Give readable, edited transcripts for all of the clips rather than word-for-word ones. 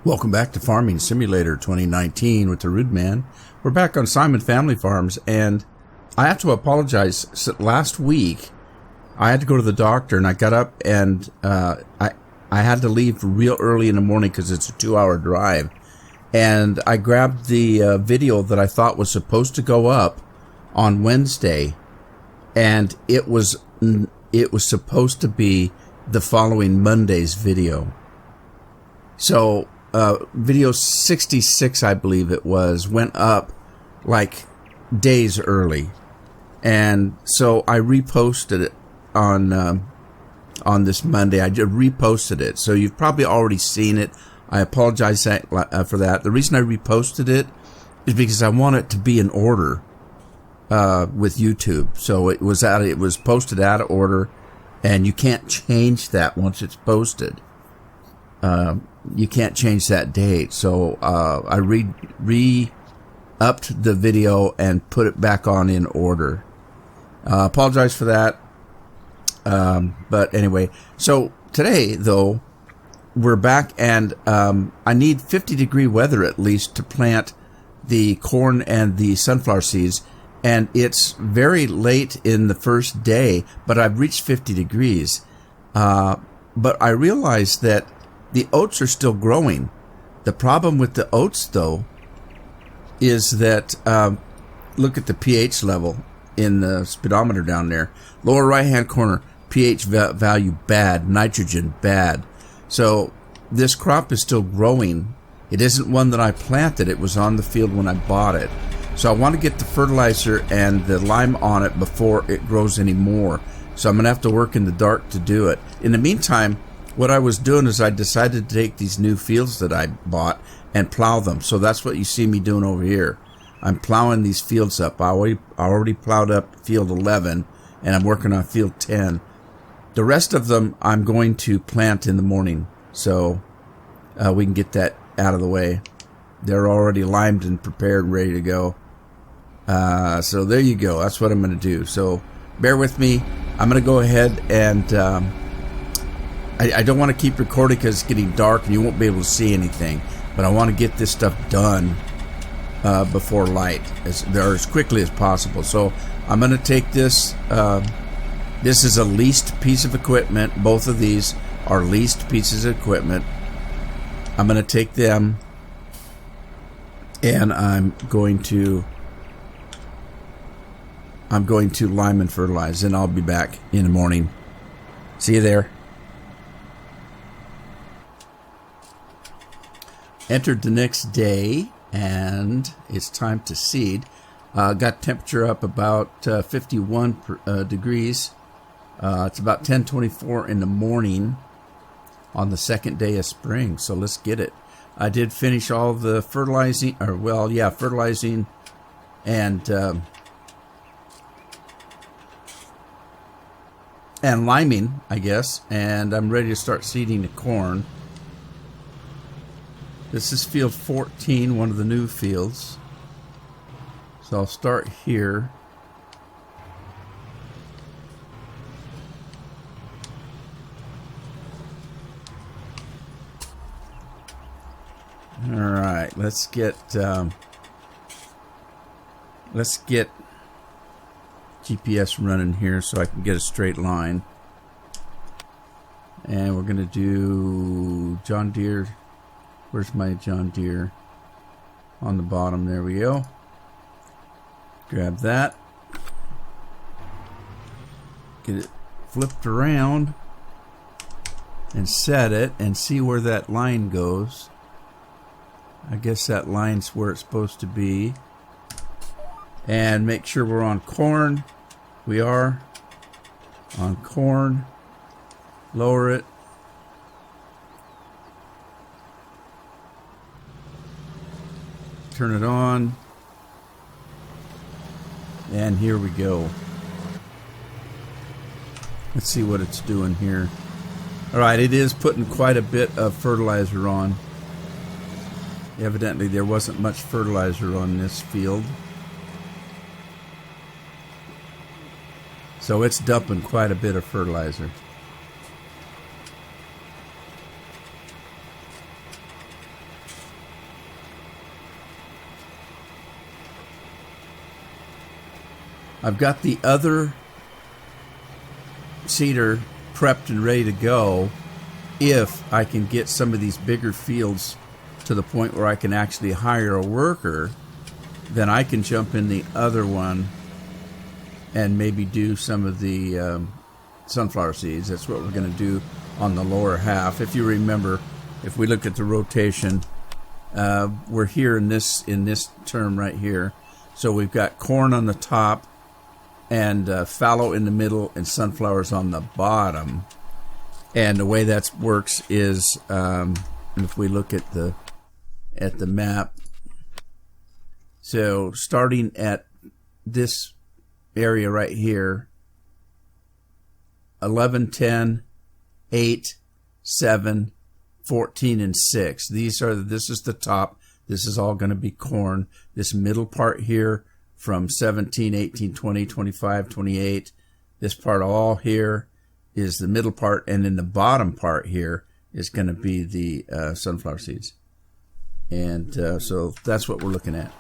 Welcome back to Farming Simulator 2019 with the Rude Man. We're back on Simon Family Farms, and I have to apologize. So last week, I had to go to the doctor, and I got up, and I had to leave real early in the morning because it's a 2-hour drive. And I grabbed the video that I thought was supposed to go up on Wednesday, and it was supposed to be the following Monday's video. So video 66, I believe it was, went up like days early, and so I reposted it on this Monday. I just reposted it, so you've probably already seen it. I apologize for that. The reason I reposted it is because I want it to be in order with YouTube. So it was posted out of order, and you can't change that once it's posted. You can't change that date. So I re-upped the video and put it back on in order. Apologize for that. But anyway, so today, though, we're back, and I need 50-degree weather at least to plant the corn and the sunflower seeds. And it's very late in the first day, but I've reached 50 degrees. But I realized that the oats are still growing. The problem with the oats, though, is that look at the pH level in the speedometer down there. Lower right-hand corner, pH value bad, nitrogen bad. So this crop is still growing. It isn't one that I planted. It was on the field when I bought it. So I want to get the fertilizer and the lime on it before it grows any more. So I'm going to have to work in the dark to do it. In the meantime, what I was doing is I decided to take these new fields that I bought and plow them. So that's what you see me doing over here. I'm plowing these fields up. I already plowed up field 11, and I'm working on field 10. The rest of them I'm going to plant in the morning, so we can get that out of the way. They're already limed and prepared, ready to go. So there you go. That's what I'm going to do. So bear with me. I'm going to go ahead and I don't want to keep recording because it's getting dark and you won't be able to see anything. But I want to get this stuff done before light, as quickly as possible. So I'm going to take this. This is a leased piece of equipment. Both of these are leased pieces of equipment. I'm going to take them, and I'm going to lime and fertilize, and I'll be back in the morning. See you there. Entered the next day, and it's time to seed. Got temperature up about 51 degrees. It's about 10:24 in the morning on the second day of spring, so let's get it. I did finish all the fertilizing, fertilizing and liming, I guess, and I'm ready to start seeding the corn. This is field 14, one of the new fields. So I'll start here. All right, let's get GPS running here so I can get a straight line. And we're going to do John Deere. Where's my John Deere? On the bottom, there we go. Grab that. Get it flipped around and set it and see where that line goes. I guess that line's where it's supposed to be. And make sure we're on corn. We are on corn. Lower it. Turn it on. And here we go. Let's see what it's doing here. Alright, it is putting quite a bit of fertilizer on. Evidently there wasn't much fertilizer on this field. So it's dumping quite a bit of fertilizer. I've got the other seeder prepped and ready to go if I can get some of these bigger fields to the point where I can actually hire a worker. Then I can jump in the other one and maybe do some of the sunflower seeds. That's what we're going to do on the lower half. If you remember, if we look at the rotation, we're here in this term right here. So we've got corn on the top and fallow in the middle and sunflowers on the bottom. And the way that works is, if we look at the map, so starting at this area right here, 11, 10, 8, 7, 14, and 6. This is the top. This is all going to be corn. This middle part here from 17, 18, 20, 25, 28. This part all here is the middle part, and then the bottom part here is going to be the sunflower seeds. And so that's what we're looking at.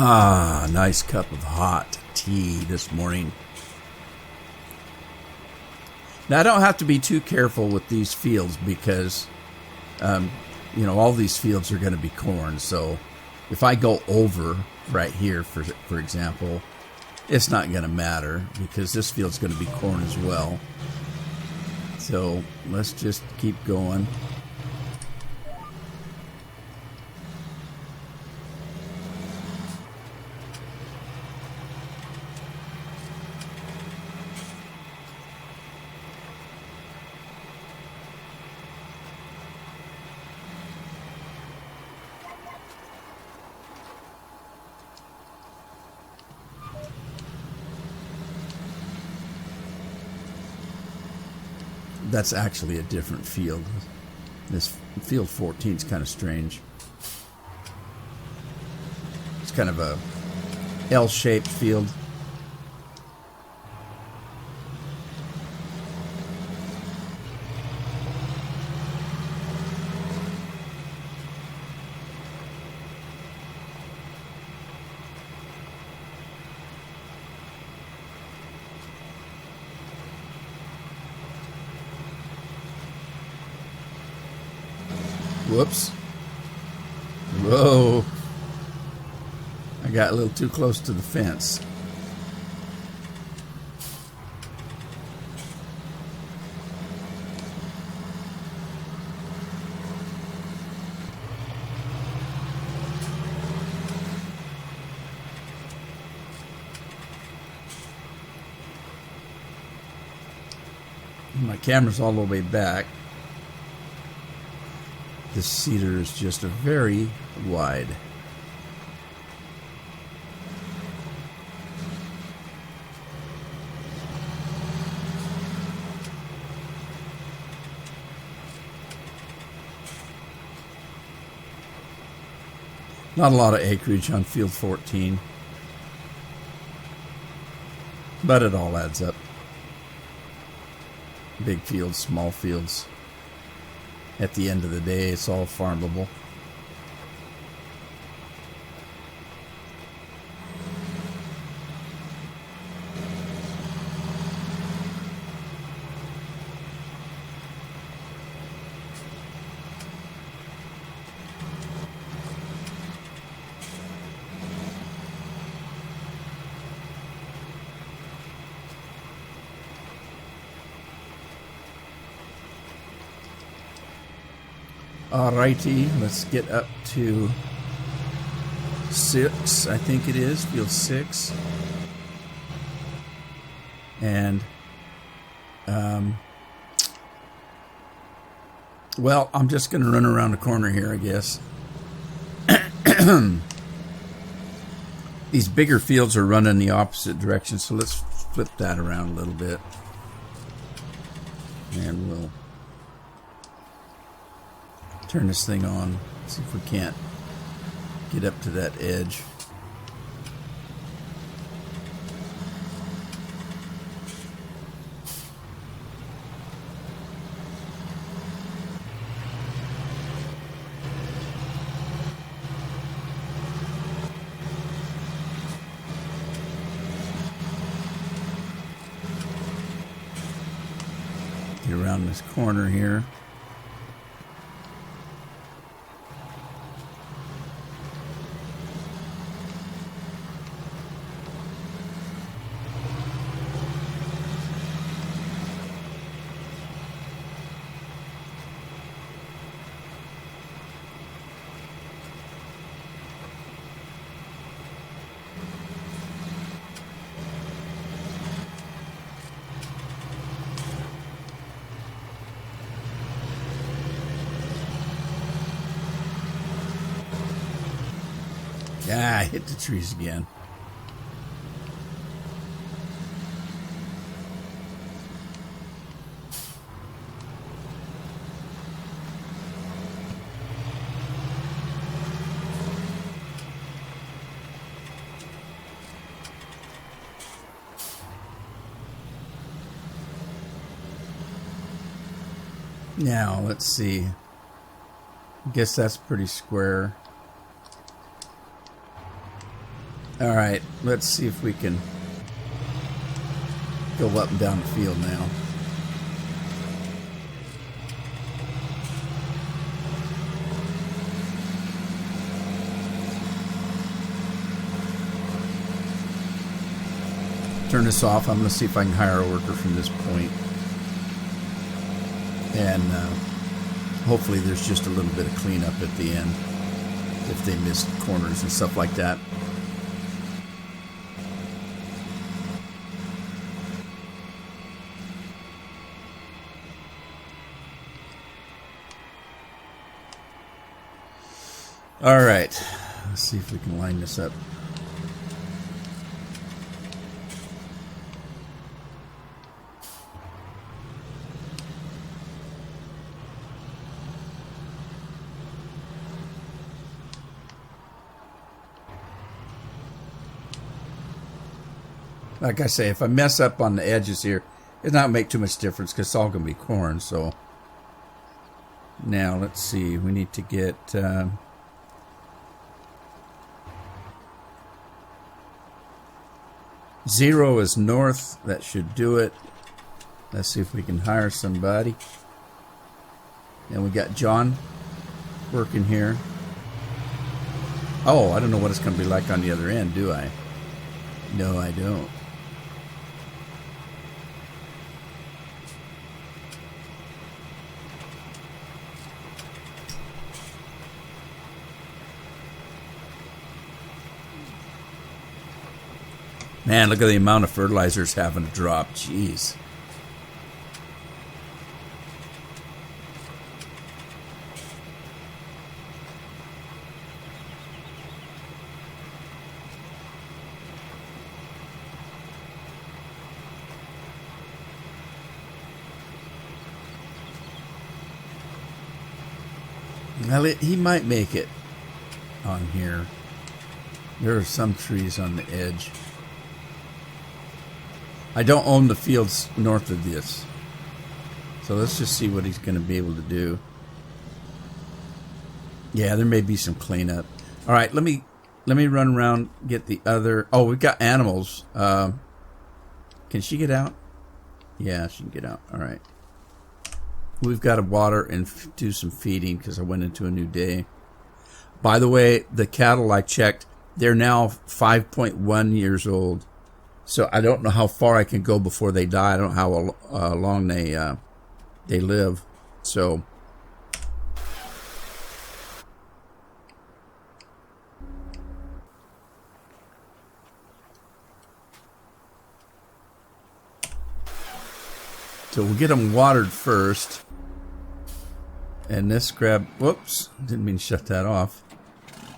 Ah, nice cup of hot tea this morning. Now, I don't have to be too careful with these fields because, all these fields are going to be corn. So if I go over right here, for example, it's not going to matter because this field's going to be corn as well. So let's just keep going. That's actually a different field. This field 14 is kind of strange. It's kind of a L-shaped field. Whoops. Whoa. I got a little too close to the fence. My camera's all the way back. This cedar is just a very wide. Not a lot of acreage on field 14, but it all adds up. Big fields, small fields. At the end of the day, it's all farmable. Alrighty, let's get up to 6, I think it is, field 6. And, well, I'm just going to run around the corner here, I guess. These bigger fields are running the opposite direction, so let's flip that around a little bit. And we'll turn this thing on. See if we can't get up to that edge. Get around this corner here. Yeah, I hit the trees again. Now, let's see. I guess that's pretty square. All right, let's see if we can go up and down the field now. Turn this off. I'm going to see if I can hire a worker from this point. And hopefully there's just a little bit of cleanup at the end if they missed corners and stuff like that. All right, let's see if we can line this up. Like I say, if I mess up on the edges here, it's not make too much difference because it's all going to be corn. So now let's see, we need to get... 0 is north. That should do it. Let's see if we can hire somebody. And we got John working here. Oh, I don't know what it's going to be like on the other end, do I? No, I don't. Man, look at the amount of fertilizers having to drop. Jeez. Well, he might make it on here. There are some trees on the edge. I don't own the fields north of this. So let's just see what he's going to be able to do. Yeah, there may be some cleanup. All right, let me run around, get the other... Oh, we've got animals. Can she get out? Yeah, she can get out. All right. We've got to water and do some feeding because I went into a new day. By the way, the cattle I checked, they're now 5.1 years old. So I don't know how far I can go before they die. I don't know how long they live. So we'll get them watered first. And this grab, whoops, didn't mean to shut that off.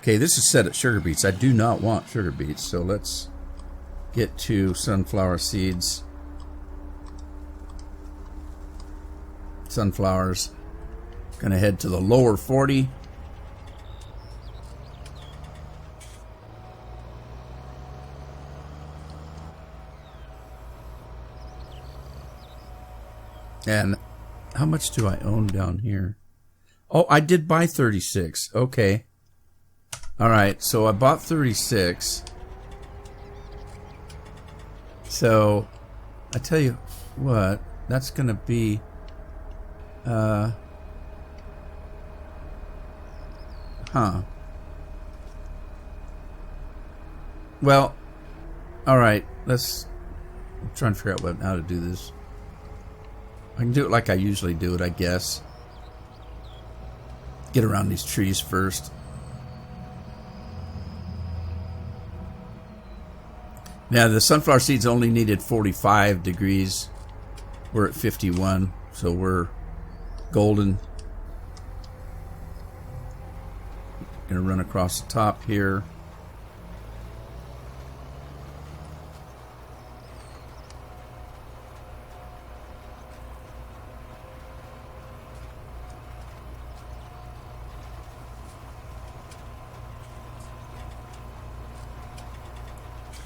Okay, this is set at sugar beets. I do not want sugar beets, so let's get to sunflower seeds. Sunflowers. Gonna head to the lower 40. And how much do I own down here? Oh, I did buy 36. Okay. All right, so I bought 36. So, I tell you what, that's going to be... Well, all right, I'm trying to figure out how to do this. I can do it like I usually do it, I guess. Get around these trees first. Now, the sunflower seeds only needed 45 degrees. We're at 51, so we're golden. Gonna run across the top here.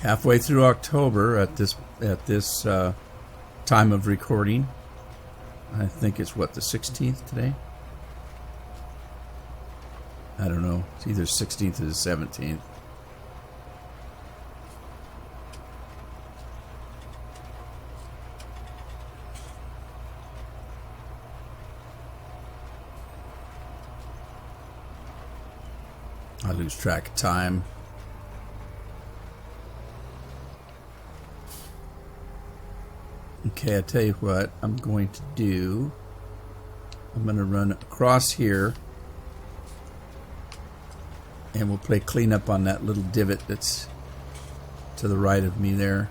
Halfway through October at this time of recording. I think it's what, the 16th today? I don't know. It's either 16th or the 17th. I lose track of time. Okay, I tell you what I'm going to do. I'm going to run across here, and we'll play cleanup on that little divot that's to the right of me there.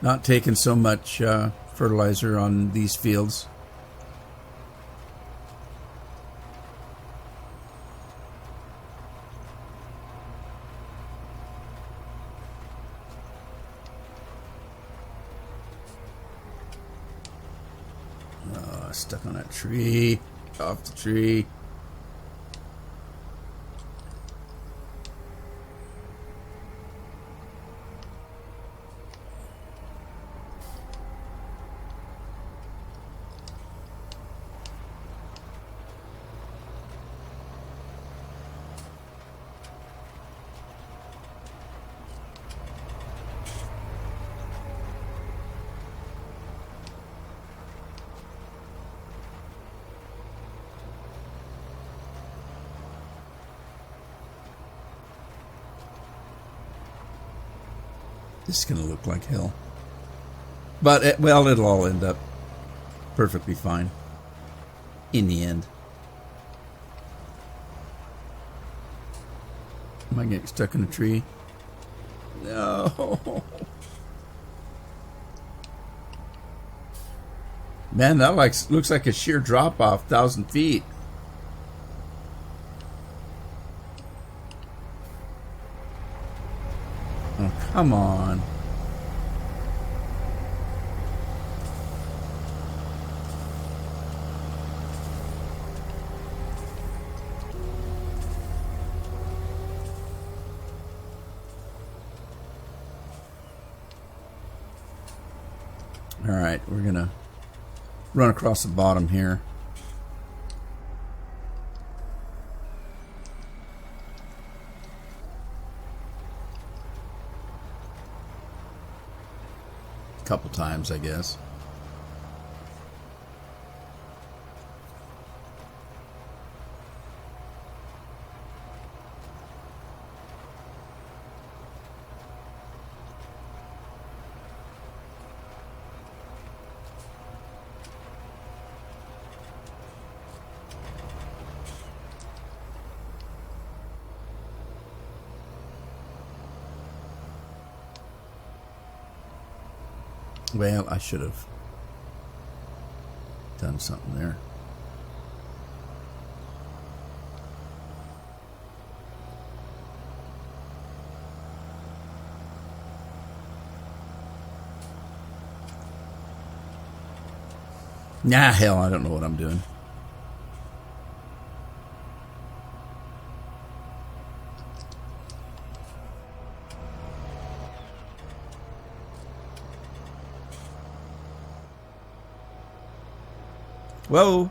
Not taking so much fertilizer on these fields. Stuck on that tree. Off the tree. This is going to look like hell. But, well, it'll all end up perfectly fine in the end. Am I getting stuck in a tree? No. Man, that looks like a sheer drop off, 1,000 feet. Oh, come on. All right, we're going to run across the bottom here. Couple times, I guess. Well, I should have done something there. Nah, hell, I don't know what I'm doing. Whoa.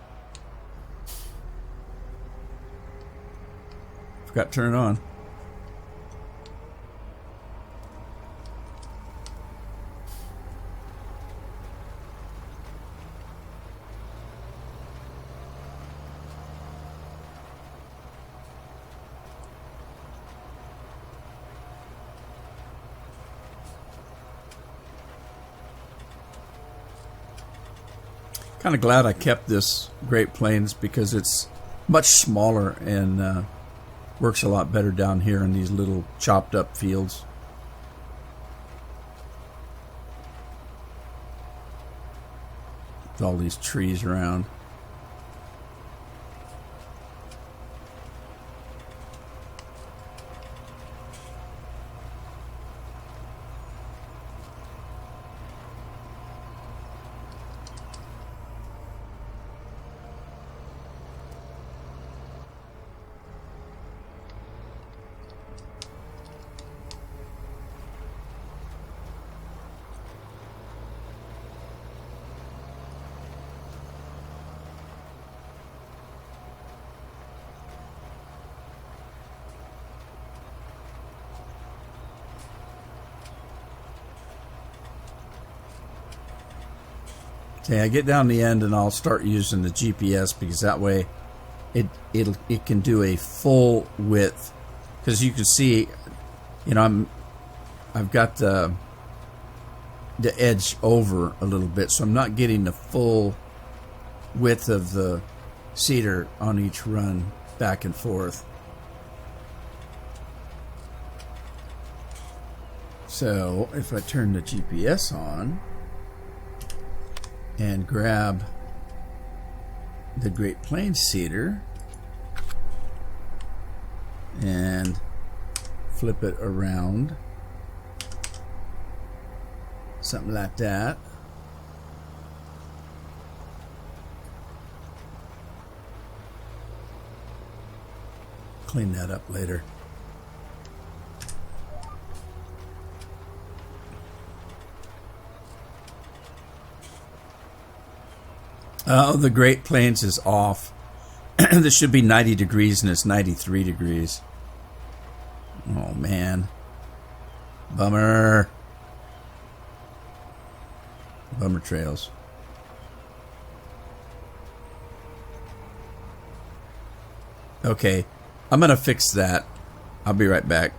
Forgot to turn it on. Kind of glad I kept this Great Plains because it's much smaller and works a lot better down here in these little chopped up fields. With all these trees around. Okay, I get down the end and I'll start using the GPS because that way it can do a full width. Because you can see, you know, I've got the edge over a little bit, so I'm not getting the full width of the cedar on each run back and forth. So if I turn the GPS on and grab the Great Plains cedar and flip it around, something like that. Clean that up later. The Great Plains is off. This should be 90 degrees and it's 93 degrees. Oh man. Bummer. Bummer trails. Okay, I'm gonna fix that. I'll be right back.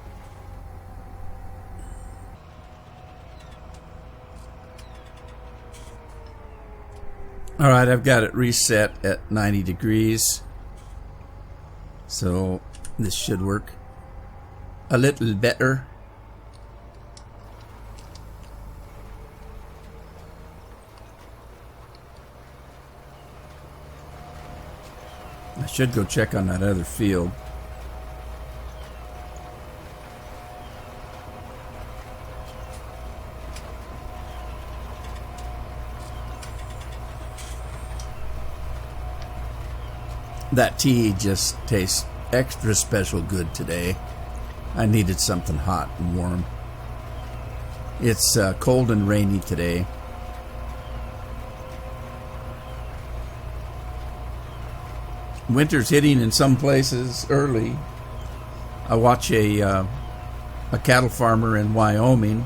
Alright, I've got it reset at 90 degrees. So this should work a little better. I should go check on that other field. That tea just tastes extra special good today. I needed something hot and warm. It's cold and rainy today. Winter's hitting in some places early. I watch a cattle farmer in Wyoming,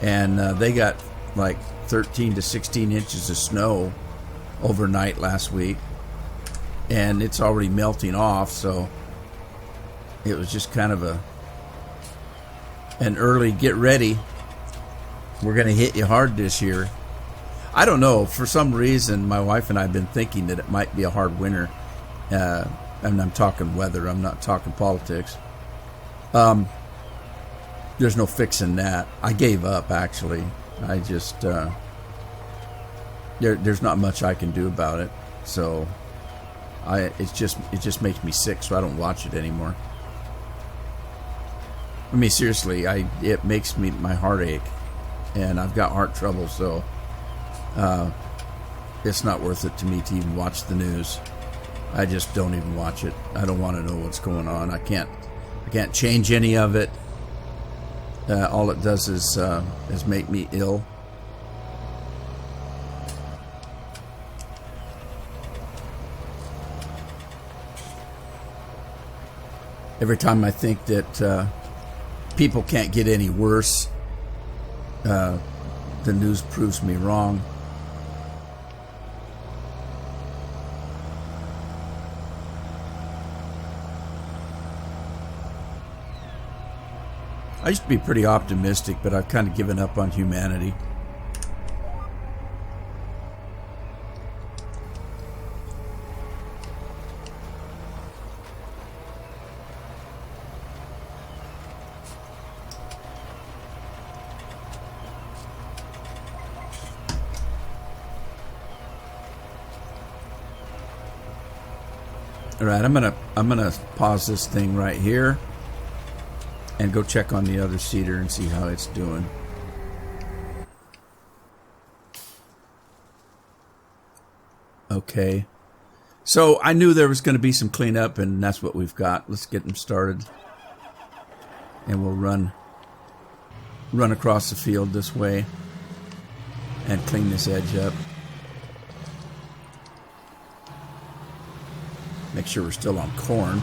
and they got like 13 to 16 inches of snow overnight last week. And it's already melting off, so it was just kind of an early get ready. We're going to hit you hard this year. I don't know. For some reason, my wife and I have been thinking that it might be a hard winter. And I'm talking weather. I'm not talking politics. There's no fixing that. I gave up, actually. I just... there's not much I can do about it. So it just makes me sick, so I don't watch it anymore. I mean, seriously, it makes my heart ache, and I've got heart trouble, so it's not worth it to me to even watch the news. I just don't even watch it. I don't want to know what's going on. I can't change any of it. All it does is make me ill. Every time I think that people can't get any worse, the news proves me wrong. I used to be pretty optimistic, but I've kind of given up on humanity. All right, I'm gonna pause this thing right here and go check on the other cedar and see how it's doing. Okay. So I knew there was going to be some cleanup, and that's what we've got. Let's get them started. And we'll run across the field this way and clean this edge up. Make sure we're still on corn.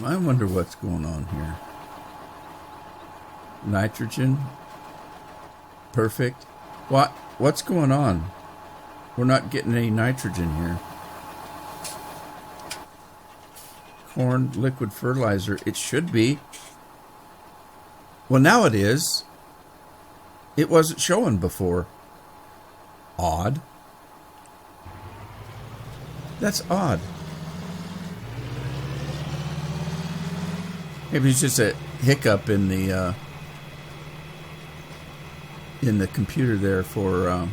I wonder what's going on here. Nitrogen. Perfect. What's going on? We're not getting any nitrogen here. Corn liquid fertilizer. It should be. Well, now it is. It wasn't showing before. Odd. That's odd. Maybe it's just a hiccup in the computer there for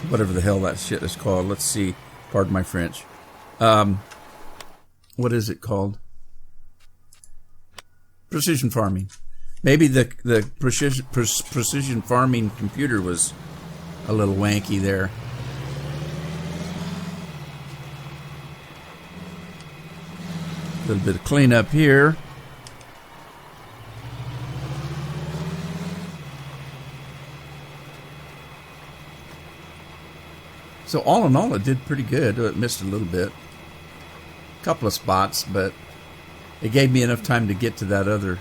whatever the hell that shit is called. Let's see. Pardon my French. What is it called? Precision farming. Maybe the precision farming computer was a little wanky there. A little bit of cleanup here. So all in all, it did pretty good. It missed a little bit. A couple of spots, but it gave me enough time to get to that other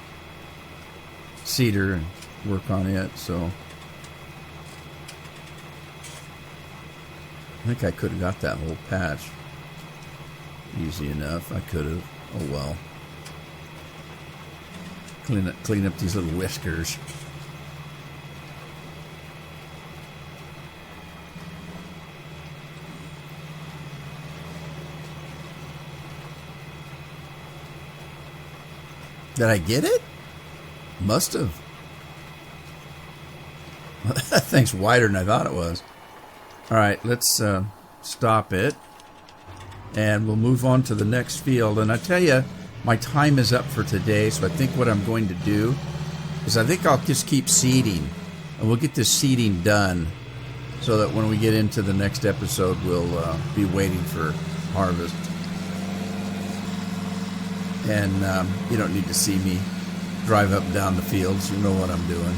cedar and work on it. So I think I could have got that whole patch easy enough. I could have. Oh well. Clean up these little whiskers. Did I get it? Must have. That thing's wider than I thought it was. All right, let's stop it. And we'll move on to the next field. And I tell you, my time is up for today, so I think what I'm going to do is I think I'll just keep seeding. And we'll get this seeding done so that when we get into the next episode, we'll be waiting for harvest. And you don't need to see me drive up and down the fields. You know what I'm doing.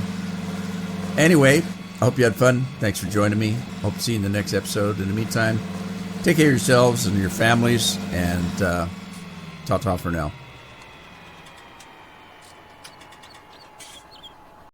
Anyway, I hope you had fun. Thanks for joining me. Hope to see you in the next episode. In the meantime, take care of yourselves and your families, and ta-ta for now.